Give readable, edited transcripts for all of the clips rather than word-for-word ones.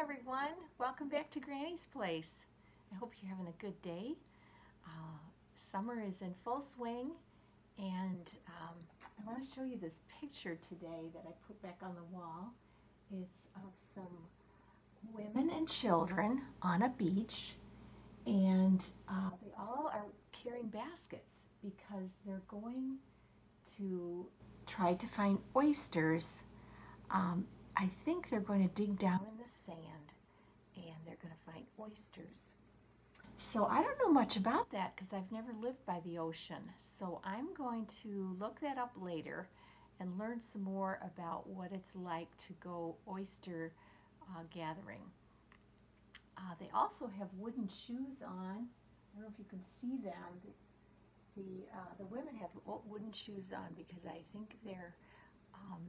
Everyone. Welcome back to Granny's Place. I hope you're having a good day. Summer is in full swing, and I want to show you this picture today that I put back on the wall. It's of some women and children on a beach, and they all are carrying baskets because they're going to try to find oysters. I think they're going to dig down in the sand and they're going to find oysters. So I don't know much about that because I've never lived by the ocean. So I'm going to look that up later and learn some more about what it's like to go oyster gathering. They also have wooden shoes on. I don't know if you can see them. The women have wooden shoes on because I think they're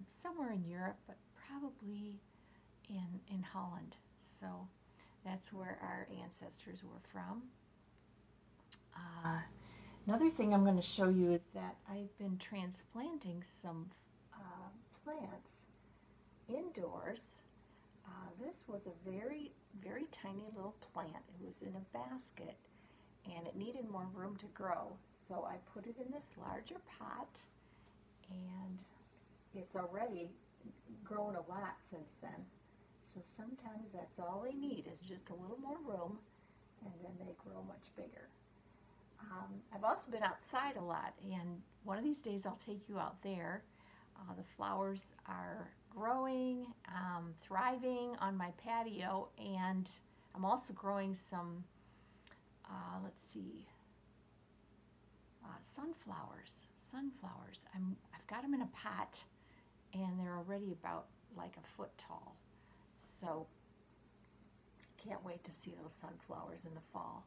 somewhere in Europe, but probably in Holland. So that's where our ancestors were from. Another thing I'm going to show you is that I've been transplanting some plants indoors. This was a very, very tiny little plant. It was in a basket and it needed more room to grow. So I put it in this larger pot, and it's already grown a lot since then. So sometimes that's all they need is just a little more room, and then they grow much bigger. I've also been outside a lot, and one of these days I'll take you out there. The flowers are growing, thriving on my patio, and I'm also growing some, sunflowers. I've got them in a pot, and they're already about like a foot tall. So can't wait to see those sunflowers in the fall.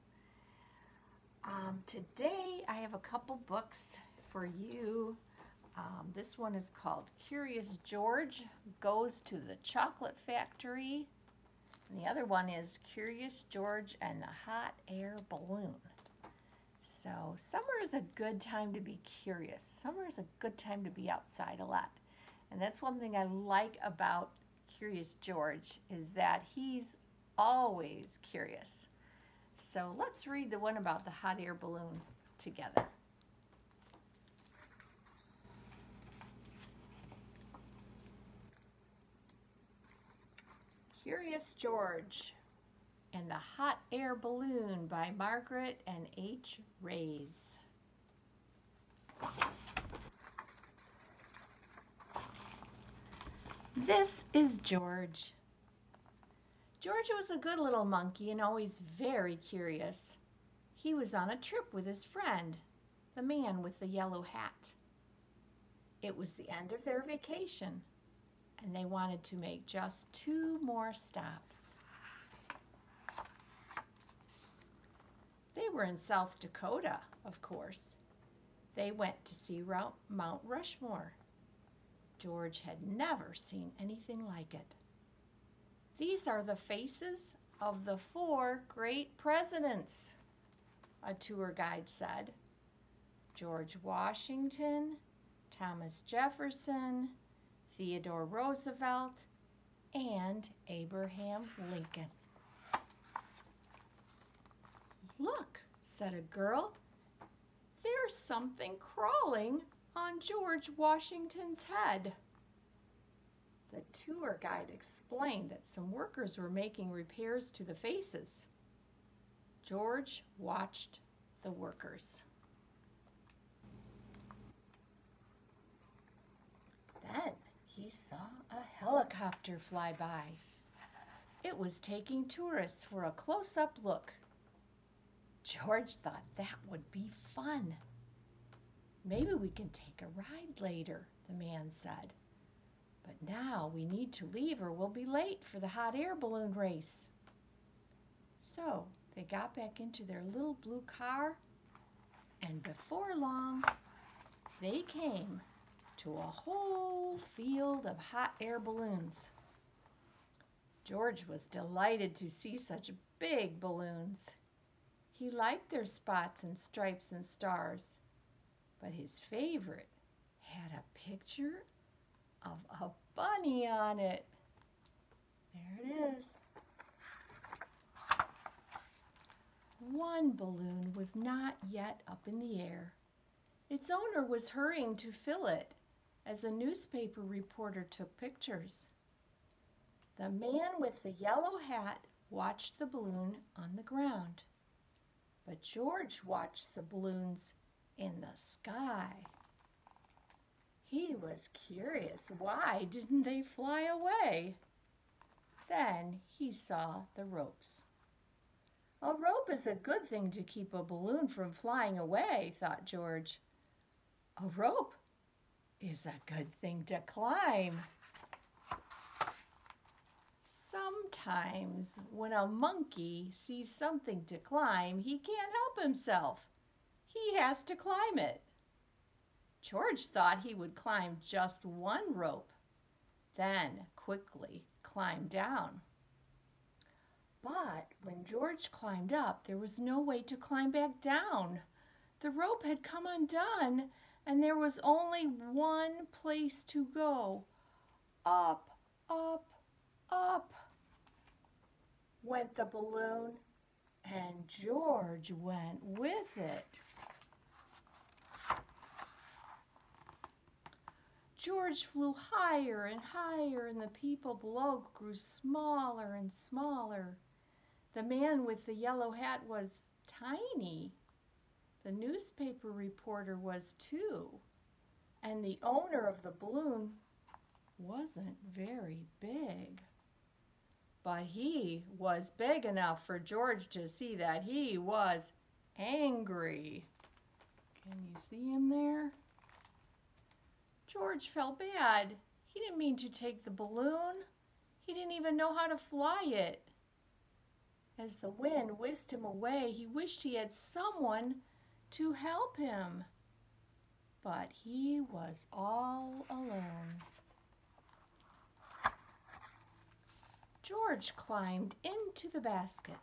Today I have a couple books for you. This one is called Curious George Goes to the Chocolate Factory. And the other one is Curious George and the Hot Air Balloon. So summer is a good time to be curious. Summer is a good time to be outside a lot. And that's one thing I like about Curious George is that he's always curious. So let's read the one about the hot air balloon together. Curious George and the Hot Air Balloon by Margaret and H. Rays. This is George. George was a good little monkey and always very curious. He was on a trip with his friend, the man with the yellow hat. It was the end of their vacation, and they wanted to make just 2 more stops. They were in South Dakota, of course. They went to see Mount Rushmore. George had never seen anything like it. These are the faces of the 4 great presidents, a tour guide said. George Washington, Thomas Jefferson, Theodore Roosevelt, and Abraham Lincoln. Look, said a girl, there's something crawling on George Washington's head. The tour guide explained that some workers were making repairs to the faces. George watched the workers. Then he saw a helicopter fly by. It was taking tourists for a close-up look. George thought that would be fun. Maybe we can take a ride later, the man said. But now we need to leave or we'll be late for the hot air balloon race. So they got back into their little blue car, and before long, they came to a whole field of hot air balloons. George was delighted to see such big balloons. He liked their spots and stripes and stars, but his favorite had a picture of a bunny on it. There it is. one balloon was not yet up in the air. Its owner was hurrying to fill it as a newspaper reporter took pictures. The man with the yellow hat watched the balloon on the ground, but George watched the balloons in the sky. He was curious, why didn't they fly away? Then he saw the ropes. A rope is a good thing to keep a balloon from flying away, thought George. A rope is a good thing to climb. Sometimes when a monkey sees something to climb, he can't help himself. He has to climb it. George thought he would climb just one rope, then quickly climb down. But when George climbed up, there was no way to climb back down. The rope had come undone, and there was only one place to go. Up, up, up went the balloon, and George went with it. George flew higher and higher, and the people below grew smaller and smaller. The man with the yellow hat was tiny. The newspaper reporter was too. And the owner of the balloon wasn't very big. But he was big enough for George to see that he was angry. Can you see him there? George felt bad. He didn't mean to take the balloon. He didn't even know how to fly it. As the wind whisked him away, he wished he had someone to help him. But he was all alone. George climbed into the basket.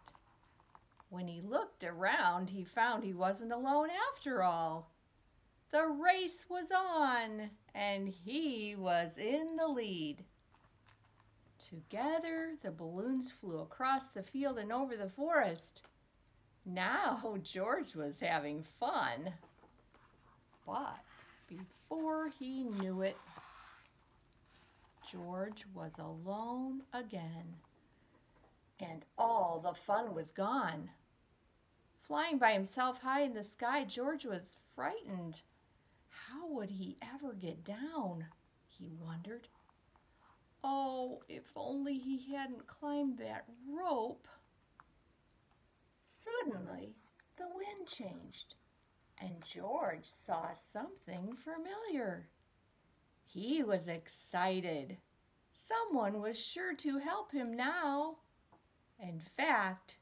When he looked around, he found he wasn't alone after all. The race was on, and he was in the lead. Together, the balloons flew across the field and over the forest. Now George was having fun. But before he knew it, George was alone again, and all the fun was gone. Flying by himself high in the sky, George was frightened. How would he ever get down? He wondered. Oh, if only he hadn't climbed that rope. Suddenly, the wind changed, and George saw something familiar. He was excited. Someone was sure to help him now. In fact,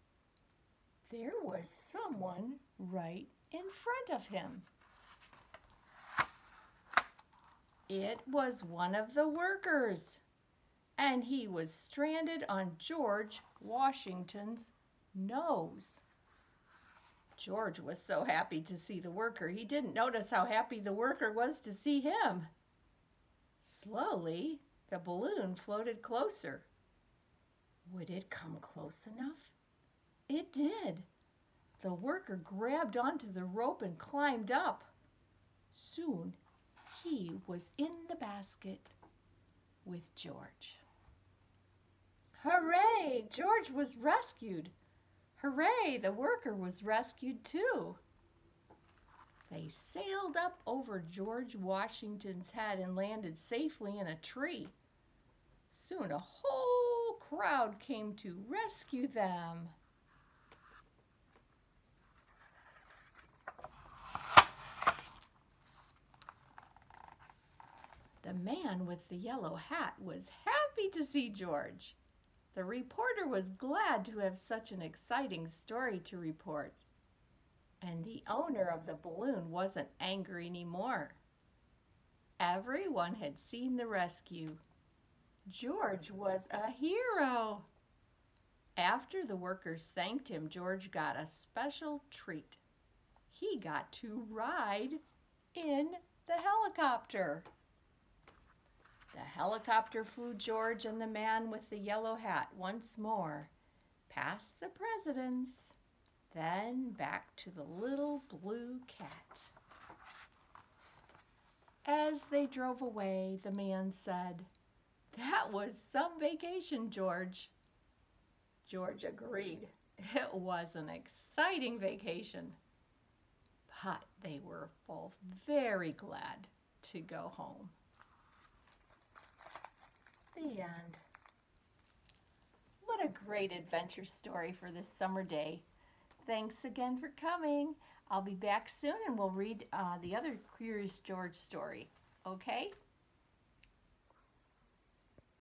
there was someone right in front of him. It was one of the workers, and he was stranded on George Washington's nose. George was so happy to see the worker, he didn't notice how happy the worker was to see him. Slowly, the balloon floated closer. Would it come close enough? It did. The worker grabbed onto the rope and climbed up. Soon, he was in the basket with George. Hooray! George was rescued. Hooray! The worker was rescued too. They sailed up over George Washington's head and landed safely in a tree. Soon a whole crowd came to rescue them. The man with the yellow hat was happy to see George. The reporter was glad to have such an exciting story to report. And the owner of the balloon wasn't angry anymore. Everyone had seen the rescue. George was a hero. After the workers thanked him, George got a special treat. He got to ride in the helicopter. The helicopter flew George and the man with the yellow hat once more, past the presidents, Then back to the little blue cat. As they drove away, the man said, "That was some vacation, George." George agreed. It was an exciting vacation, but they were both very glad to go home. The end. What a great adventure story for this summer day. Thanks again for coming. I'll be back soon and we'll read the other Curious George story. Okay?